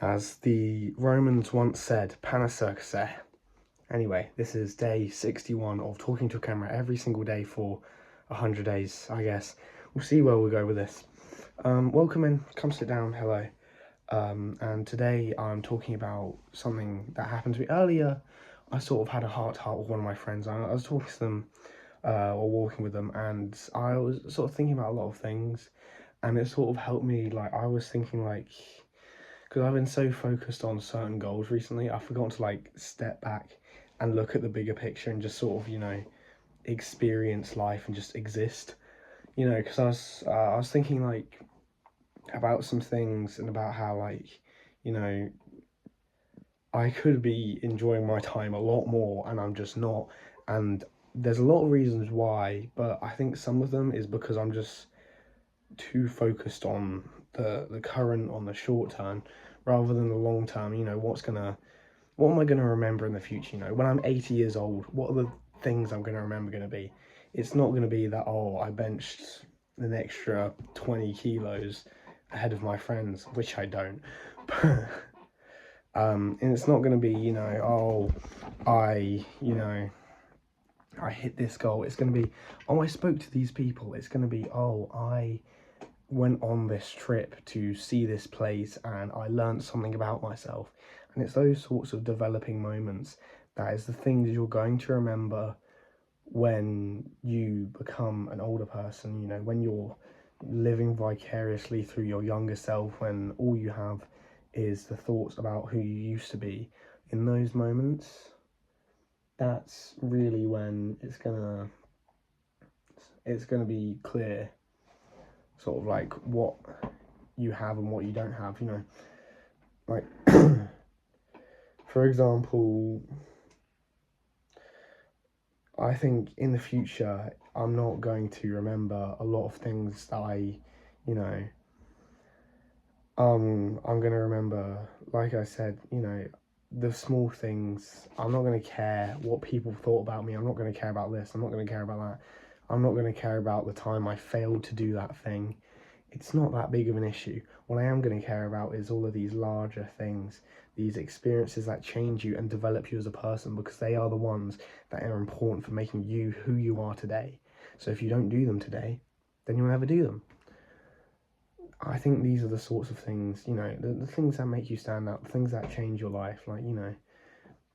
As the Romans once said, pana circuses. Anyway, this is day 61 of talking to a camera every single day for 100 days, I guess. We'll see where we'll go with this. Welcome in, come sit down, hello. And today I'm talking about something that happened to me earlier. I sort of had a heart-to-heart with one of my friends. I was talking to them, or walking with them, and I was sort of thinking about a lot of things. And it sort of helped me, I was thinking, because I've been so focused on certain goals recently, I've forgotten to step back and look at the bigger picture and just sort of, experience life and just exist. Because I was thinking about some things and about how I could be enjoying my time a lot more and I'm just not. And there's a lot of reasons why, but I think some of them is because I'm just too focused on the current, on the short term, rather than the long term. What am I gonna remember in the future? When I'm 80 years old, what are the things I'm gonna remember gonna be? It's not gonna be that, oh, I benched an extra 20 kilos ahead of my friends, which I don't. And it's not gonna be, oh, I hit this goal. It's gonna be, oh, I spoke to these people. It's gonna be, oh, I went on this trip to see this place and I learned something about myself. And it's those sorts of developing moments that is the things you're going to remember when you become an older person, when you're living vicariously through your younger self, when all you have is the thoughts about who you used to be. In those moments, that's really when it's gonna be clear sort of what you have and what you don't have, for example, I think in the future I'm not going to remember a lot of things that I'm gonna remember, like I said, the small things. I'm not gonna care what people thought about me. I'm not gonna care about this. I'm not gonna care about that. I'm not going to care about the time I failed to do that thing. It's not that big of an issue. What I am going to care about is all of these larger things, these experiences that change you and develop you as a person, because they are the ones that are important for making you who you are today. So if you don't do them today, then you'll never do them. I think these are the sorts of things, the things that make you stand out, the things that change your life,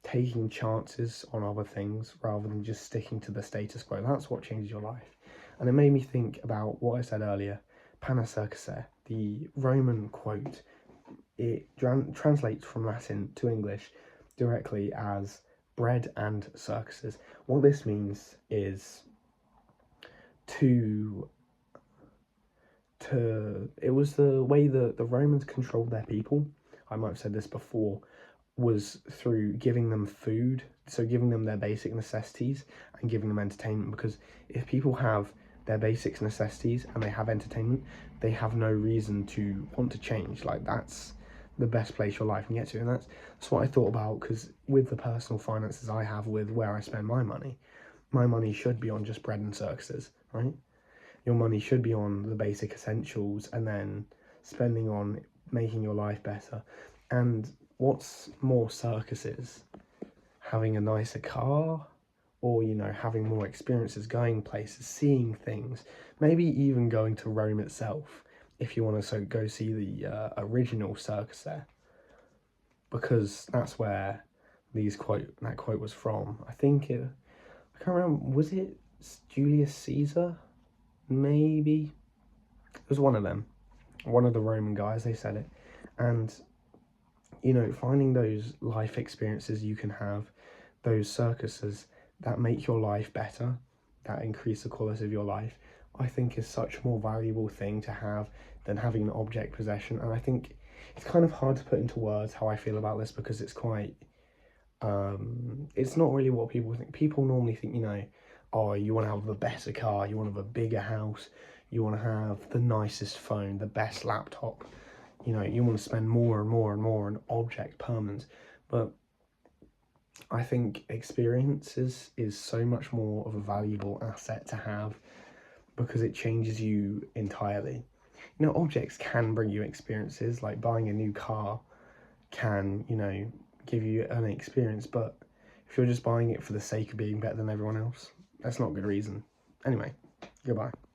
taking chances on other things rather than just sticking to the status quo. That's what changes your life. And it made me think about what I said earlier, pana circuses, the Roman quote. It translates from Latin to English directly as bread and circuses. What this means is it was the way the Romans controlled their people. I might have said this before, was through giving them food, so giving them their basic necessities and giving them entertainment, because if people have their basic necessities and they have entertainment, they have no reason to want to change. That's the best place your life can get to. And that's what I thought about, because with the personal finances I have, with where I spend my money should be on just bread and circuses, right? Your money should be on the basic essentials and then spending on making your life better. And what's more circuses? Having a nicer car, or, having more experiences, going places, seeing things, maybe even going to Rome itself, if you want to go see the original circus there, because that's where that quote was from. I can't remember, was it Julius Caesar? Maybe. It was one of them. One of the Roman guys, they said it. And finding those life experiences you can have, those circuses that make your life better, that increase the quality of your life, I think is such a more valuable thing to have than having an object possession. And I think it's kind of hard to put into words how I feel about this, because it's quite, it's not really what people think. People normally think, oh, you want to have a better car, you want to have a bigger house, you want to have the nicest phone, the best laptop, you want to spend more and more and more on object permanence. But I think experiences is so much more of a valuable asset to have, because it changes you entirely. Objects can bring you experiences, like buying a new car can, you know, give you an experience, but if you're just buying it for the sake of being better than everyone else, that's not a good reason. Anyway, goodbye.